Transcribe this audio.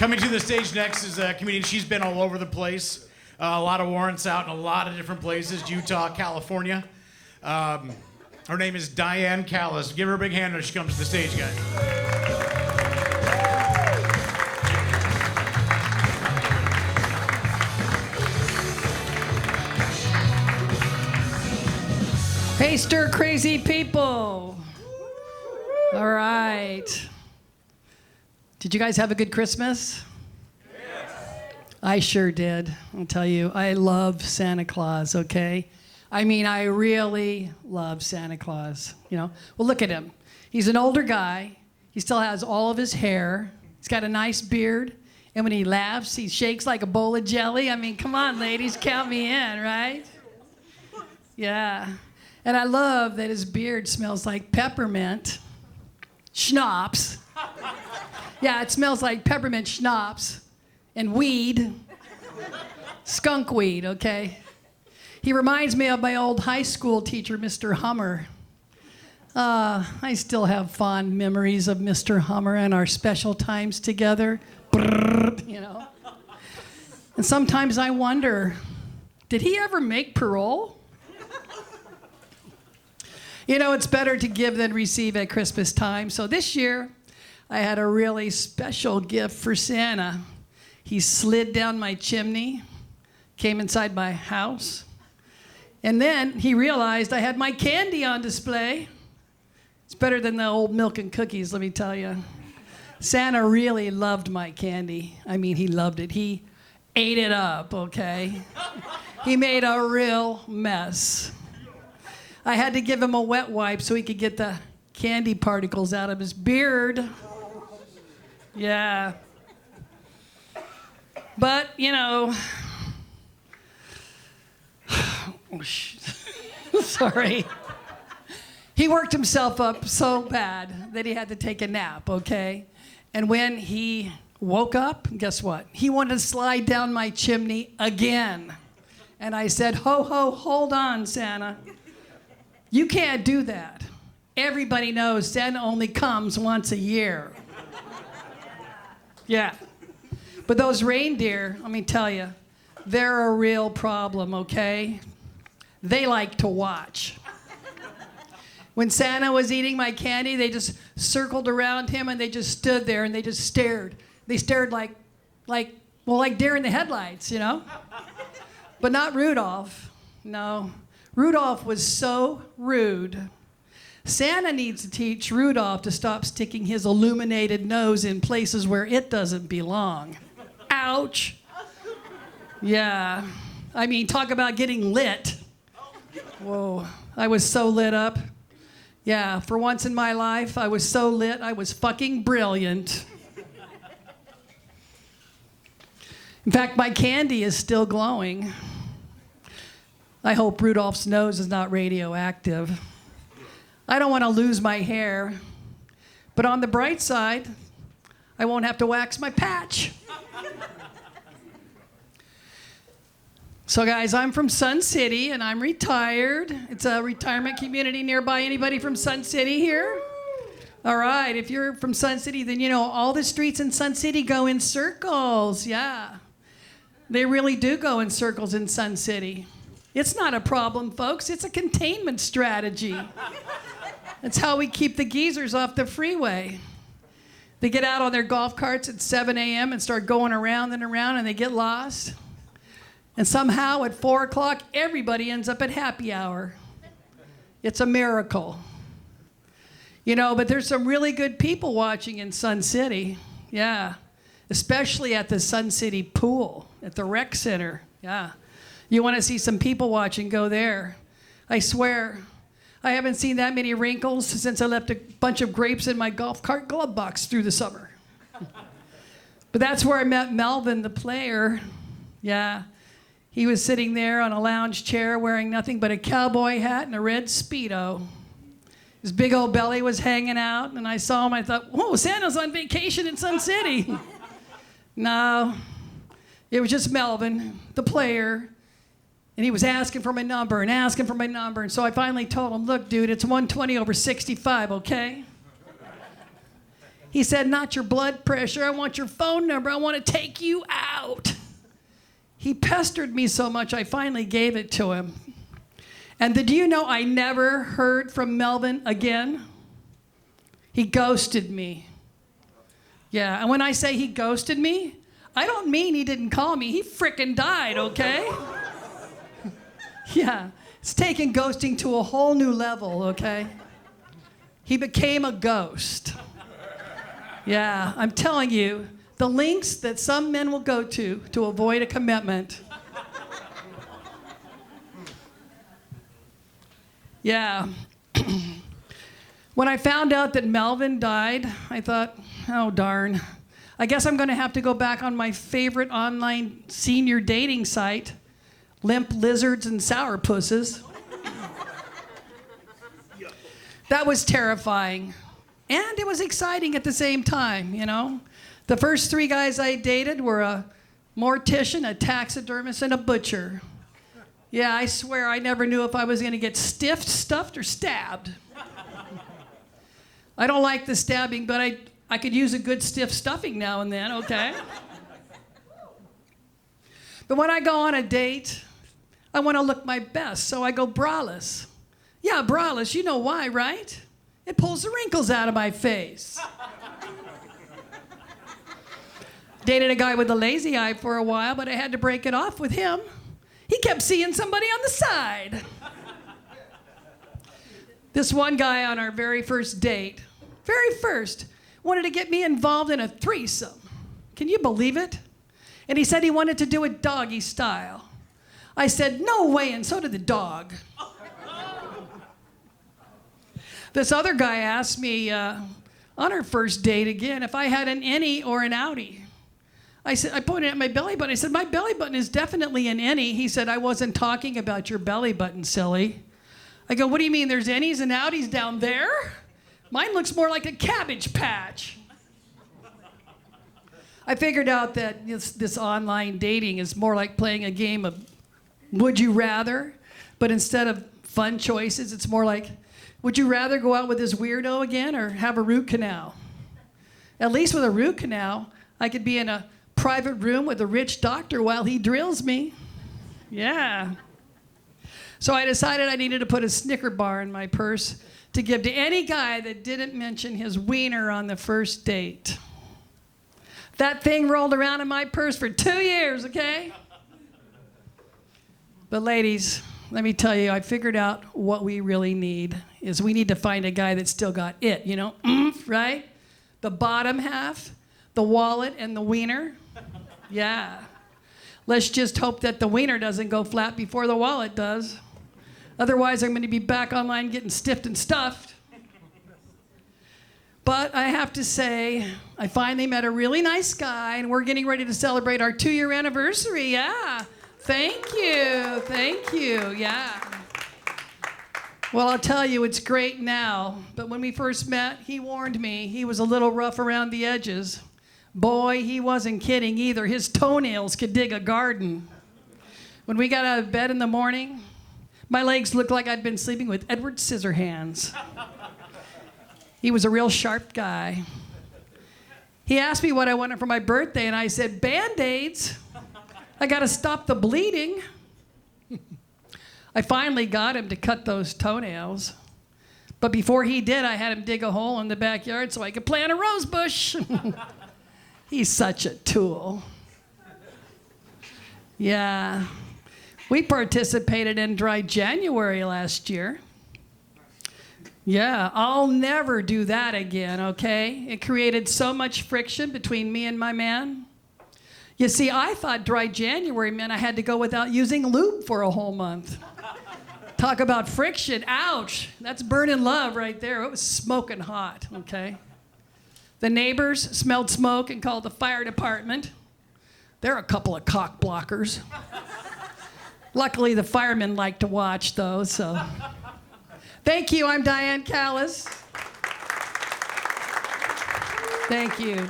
Coming to the stage next is a comedian. She's been all over the place. A lot of warrants out in a lot of different places. Utah, California. Her name is Diane Callis. Give her a big hand when she comes to the stage, guys. Hey, stir crazy people. All right. Did you guys have a good Christmas? Yes. I sure did. I'll tell you, I love Santa Claus, okay? I mean, I really love Santa Claus, you know? Well, look at him. He's an older guy. He still has all of his hair. He's got a nice beard. And when he laughs, he shakes like a bowl of jelly. I mean, come on, ladies, count me in, right? Yeah. And I love that his beard smells like peppermint schnapps. Yeah, it smells like peppermint schnapps and weed, skunk weed, okay? He reminds me of my old high school teacher, Mr. Hummer. I still have fond memories of Mr. Hummer and our special times together, you know? And sometimes I wonder, did he ever make parole? You know, it's better to give than receive at Christmas time. So this year, I had a really special gift for Santa. He slid down my chimney, came inside my house, and then he realized I had my candy on display. It's better than the old milk and cookies, let me tell you. Santa really loved my candy. I mean, he loved it. He ate it up, okay? He made a real mess. I had to give him a wet wipe so he could get the candy particles out of his beard. Yeah. But, you know, sorry. He worked himself up so bad that he had to take a nap, okay? And when he woke up, guess what? He wanted to slide down my chimney again. And I said, ho, ho, hold on, Santa. You can't do that. Everybody knows Santa only comes once a year. Yeah. But those reindeer, let me tell you, they're a real problem, okay? They like to watch. When Santa was eating my candy, they just circled around him and they just stood there and they just stared. They stared like deer in the headlights, you know? But not Rudolph. No. Rudolph was so rude. Santa needs to teach Rudolph to stop sticking his illuminated nose in places where it doesn't belong. Ouch. Yeah. I mean, talk about getting lit. Whoa. I was so lit up. Yeah, for once in my life, I was so lit, I was fucking brilliant. In fact, my candy is still glowing. I hope Rudolph's nose is not radioactive. I don't want to lose my hair. But on the bright side, I won't have to wax my patch. So guys, I'm from Sun City and I'm retired. It's a retirement community nearby. Anybody from Sun City here? All right, if you're from Sun City, then you know all the streets in Sun City go in circles, yeah. They really do go in circles in Sun City. It's not a problem, folks. It's a containment strategy. That's how we keep the geezers off the freeway. They get out on their golf carts at 7 a.m. and start going around and around, and they get lost. And somehow at 4 o'clock, everybody ends up at happy hour. It's a miracle. You know, but there's some really good people watching in Sun City. Yeah. Especially at the Sun City pool, at the rec center. Yeah. You want to see some people watching, go there. I swear, I haven't seen that many wrinkles since I left a bunch of grapes in my golf cart glove box through the summer. But that's where I met Melvin, the player. Yeah. He was sitting there on a lounge chair wearing nothing but a cowboy hat and a red Speedo. His big old belly was hanging out, and I saw him. I thought, whoa, Santa's on vacation in Sun City. No, it was just Melvin, the player. And he was asking for my number and asking for my number. And so I finally told him, look, dude, it's 120/65, okay? He said, not your blood pressure. I want your phone number. I want to take you out. He pestered me so much, I finally gave it to him. And do you know I never heard from Melvin again? He ghosted me. Yeah, and when I say he ghosted me, I don't mean he didn't call me. He frickin' died, okay? Yeah, it's taken ghosting to a whole new level, okay? He became a ghost. Yeah, I'm telling you, the lengths that some men will go to avoid a commitment. Yeah. When I found out that Melvin died, I thought, oh darn. I guess I'm going to have to go back on my favorite online senior dating site, Limp Lizards and Sourpusses. That was terrifying. And it was exciting at the same time, you know. The first 3 guys I dated were a mortician, a taxidermist, and a butcher. Yeah, I swear I never knew if I was going to get stiffed, stuffed, or stabbed. I don't like the stabbing, but I could use a good stiff stuffing now and then, okay? But when I go on a date, I want to look my best, so I go braless. Yeah, braless, you know why, right? It pulls the wrinkles out of my face. Dated a guy with a lazy eye for a while, but I had to break it off with him. He kept seeing somebody on the side. This one guy on our very first date, wanted to get me involved in a threesome. Can you believe it? And he said he wanted to do it doggy style. I said, no way, and so did the dog. This other guy asked me on our first date again if I had an innie or an outie. I pointed at my belly button. I said, my belly button is definitely an innie. He said, I wasn't talking about your belly button, silly. I go, what do you mean? There's innies and outies down there? Mine looks more like a cabbage patch. I figured out that this online dating is more like playing a game of would you rather, but instead of fun choices, it's more like, would you rather go out with this weirdo again or have a root canal? At least with a root canal, I could be in a private room with a rich doctor while he drills me. Yeah. So I decided I needed to put a Snicker bar in my purse to give to any guy that didn't mention his wiener on the first date. That thing rolled around in my purse for 2 years, okay? But ladies, let me tell you, I figured out what we really need is we need to find a guy that's still got it, you know, right? The bottom half, the wallet, and the wiener. Yeah. Let's just hope that the wiener doesn't go flat before the wallet does. Otherwise, I'm going to be back online getting stiffed and stuffed. But I have to say, I finally met a really nice guy, and we're getting ready to celebrate our 2-year anniversary. Yeah. Thank you, yeah. Well, I'll tell you, it's great now, but when we first met, he warned me he was a little rough around the edges. Boy, he wasn't kidding either. His toenails could dig a garden. When we got out of bed in the morning, my legs looked like I'd been sleeping with Edward Scissorhands. He was a real sharp guy. He asked me what I wanted for my birthday, and I said, Band-Aids. I got to stop the bleeding. I finally got him to cut those toenails. But before he did, I had him dig a hole in the backyard so I could plant a rose bush. He's such a tool. Yeah. We participated in Dry January last year. Yeah, I'll never do that again, okay? It created so much friction between me and my man. You see, I thought Dry January meant I had to go without using lube for a whole month. Talk about friction. Ouch. That's burning love right there. It was smoking hot, okay? The neighbors smelled smoke and called the fire department. They're a couple of cock blockers. Luckily, the firemen like to watch, though, so. Thank you. I'm Diane Callis. Thank you.